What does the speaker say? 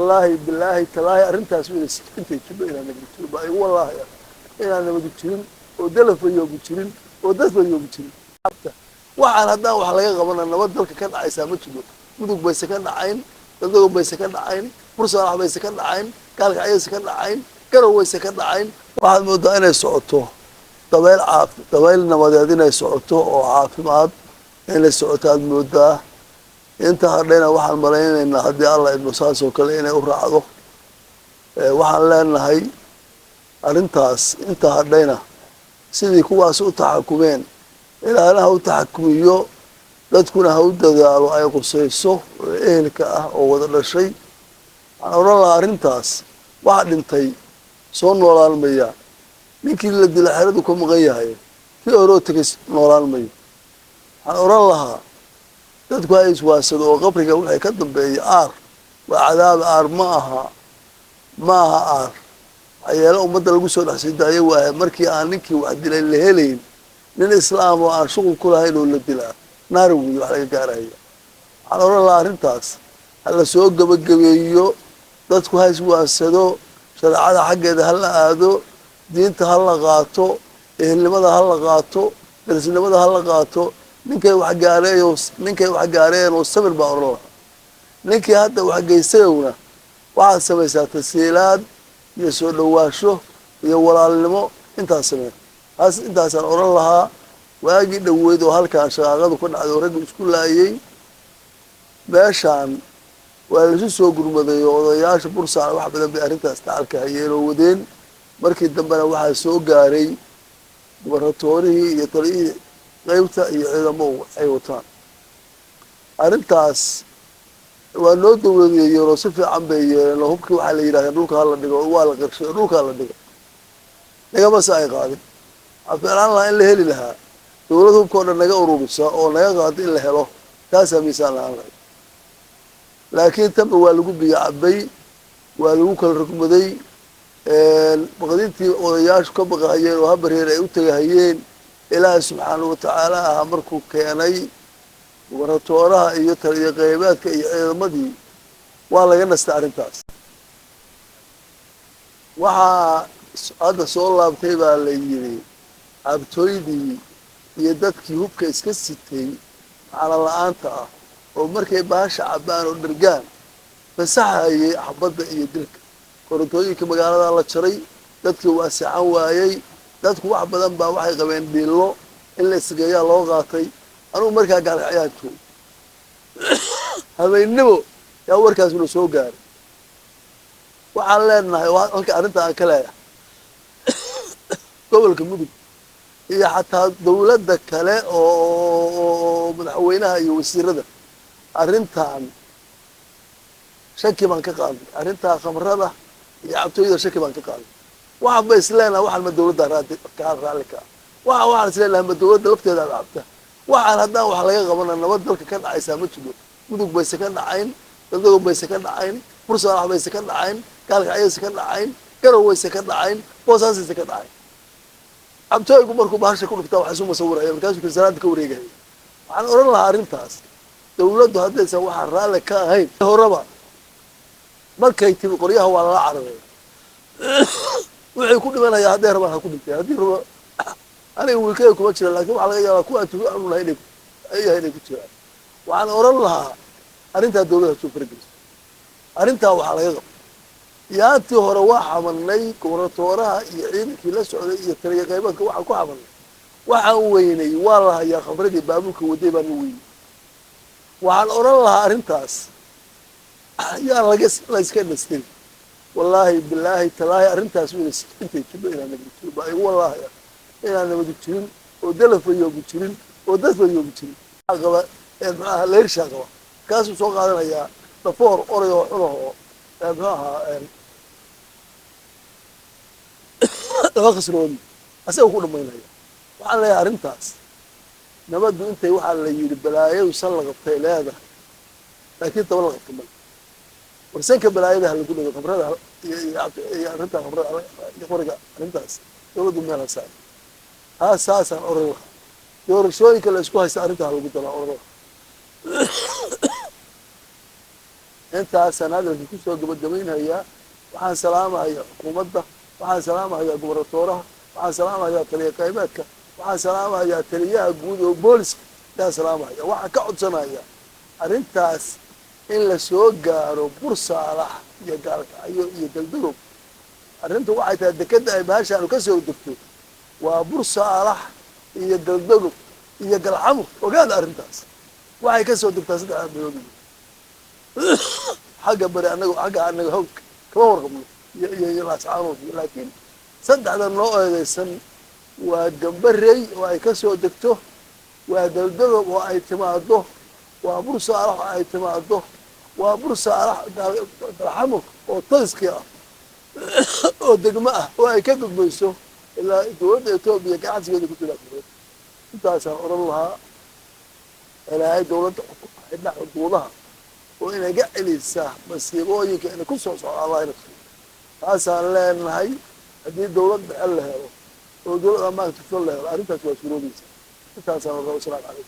والله بالله تلاهي أرنتاس من أنت تبي إلى نبي تبي والله إلى نبي تشين ودلف يوم تشين ودلف يوم تشين حتى وعلى هذا وحلاقي قبلنا نودل كان عيسى متشبه مدوق بيسكن عين مدوق بيسكن عين فرصة راح بيسكن عين قال عيسى كان عين كانوا بيسكن عين واحد موضوع أنا سعته طويل عاف طويل نماذجنا سعته وعافمات إن السعوتات موضوع inta hadhayna waxaan malaynaynaa haddii alla idmo saas oo kale inay u raacdo waxaan leenahay arrintaas inta hadhayna sidii kuwaas u taxakumeen ilaahna ha u taxakumiyo dadkuna ha u dadaalo ay qusayso ehelka ah oo wada dhashay waxaan oran lahaa arrintaas waxa dhintay soo noolaan maya ninkii la dilay xeradu ka maqan yahay kii horoo tegay noolaan mayo waxaan oran lahaa dadku ay iswaasado oo qabriga waxay ka dambeeyay aar waa cadaab aar ma aha aar ayala ummadda lagu soo dhaxsidaayay waa markii aan ninkii wax dilay la helayn nin islaam oo aan shuqul ku lahayn oo la dilaa naarowii wax laga gaaraya waxaan oran lahaa arrintaas hala soo gabagabeeyo dadku ha iswaasado shareecada xaggeeda ha la aado diinta ha la qaato ehelnimada ha la qaato darsinimada ha la qaato ninkay wax gaareen oo sabir baa oran lahaa ninkii hadda wax geysayowna waxaad samaysaa tasiilaad iyo soo dhawaasho iyo walaalnimo intaas samee intaasaan oran lahaa waagii dhoweyd oo halkaan shaqaaqadu ka dhacday oo raggu isku laayay meeshaan waa laisu soo gurmaday oo odayaasha bursaan wax badan bay arrintaas dacalka hayeen oo wadeen markii dambena waxaa soo gaaray gubaratoorihii iyo taliyihii qaybta iyo ciidamo ay wataan arrintaas waa loo dawladeeyay oo si fiican bay yeeleen hubkii waxaa la yidhahdeen dhulka hala dhigo waa la qarshay dhulka hala dhigo nagamase ay qaadin waxaa fiicnaan lahaa in la heli lahaa dawlad hubkao dhan naga ururisa oo naga qaado in la helo taasaa miisaan lahaan lahayd laakiin tanba waa lagu biyo cabay waa lagu kala rogmaday baqdintii odayaashu ka baqahayeen oo habarheer ay u tegahayeen ilaahay subxaanahu watacaala ahaa markuu keenay gubarratooraha iyo taliyo qaybaadka iyo ciidamadii waa laga nastay arrintaas waxaa hadda soo laabtay baa la yidhi cabtooydii iyo dadkii hubka iska sitay macala la-aanta ah oo markay baasha cabbaan oo dhargaan fasaxayay xabadda iyo dilka korontooyinka magaalada la jaray dadkii waa sican waayey dadku wax badan baa waxay qabeen dhiillo in la isgeeyaa loo qaatay anugu markaa gaalgacyaan joog habeennimo yaa warkaasuna soo gaaray waxaan leenahay halka arrinta aan ka leeyahay gobolka mudug iyo xataa dawladda kale oo madaxweynaha iyo wasiirada arrintan shaki baan ka qaadnay arrintaa khamrada iyo cabtooyada shaki baan ka qaadnay waxaan ba isleenahay waxaan ma dawladda raalli ka waxaan isleenahay ma dawladda lafteeda cabta waxaan haddaan wax laga qabana nabad dalka ka dhacaysaa ma jiro mudug bayse ka dhacayn dadego bayse ka dhacayn fursalax bayse ka dhacayn gaalkacyayse ka dhacayn garow wayse ka dhacayn boosaasayse ka dhacayn cabtooygu markuu bahasha ku dhigtaa wax isu musawiraya markaasuu kalsanaanta ka wareegaya waxaan oran lahaa arrintaas dawladdu haddaysan waxaan raalli ka ahayn horeba markay timi qoryaha waa lala cararay waxay ku dhimanayaa hadday rabaan ha ku dhinteen haddii rabo aniga wiilkayga kuma jira laakiin waxaa laga yaabaa kuwaan tugu amulaha inay ku jiraan waxaan oran lahaa arrintaa dawladda soo farageliso arrintaa waxaa laga qaba yaantii hore waa xamanay gubarratooraha iyo ciidankii la socday iyo taliya qaybaadka waxaan ku xamanay waxaan weynay waa la hayaa khamradii baabuurka waday baan u weynay waxaan oran lahaa arrintaas yaan la iska dhastin wallaahi bilaahi talaahi arrintaas intay jibba inaan nabadi jirin baa igu wallaahi inaan nabadi jirin oo dalafayoogu jirin oo dadfayoogu jirin qaba maxaaha leershaa qaba kaasuu soo qaadanayaa dhafoor orayoo xunahoo muxuu ahaa laba khasroodi asaga ku dhamaynaya waxaan leeyahay arrintaas nabaddu intay waxaa la yidhi balaayadu san la qabtay leedahay laakiin taba la qabta mal warsanka balaayada ha lagu dhigo khamrada iyo arrinta khamrada iyo qoriga arrintaas dawladdu meel ha saar saasaan oran lahaa doorashooyinka la isku haysta arrinta ha lagu dalaa oran lahaa intaasaan hadalka kusoo gabagabaynayaa waxaan salaamahayaa xukuumadda waxaan salaamahayaa gobernatooraha waxaan salaamahayaa taliya qaybeedka waxaan salaamahayaa taliyaha guud oo booliska ayaan salaamahayaa waxaan ka codsanayaa arrintaas in la soo gaaro Bursaalax iyo Gaalkacyo iyo Galdagob arrintu waxay tahay dekada ay baashaan ka soo degto waa Bursaalax iyo Galdagob iyo Galxamo ogaada arrintaas waxay ka soo degtaa saddex bilood حاجة بري أنا هوك كور يلاسعانو لكن صدق هذا النوع السن وجنبري ويكسو دكتو ودلدل واعتماده وبورصة اعتماده وبورصة رحمه وتزكية ودقمة ويكذب بيسو إلا دولة إثيوبيا قاعد يقول لك أنت أسأل الله إلى هاي دولة إحنا حدودها وإن جاء الإنسان بس يقول لك أنا كل شيء الله يرحمه أسأل الله إن هاي هذه الدولة بحلها ودولة ما تفعلها أنت تسوي شنو أنت أسأل الله وسلام عليكم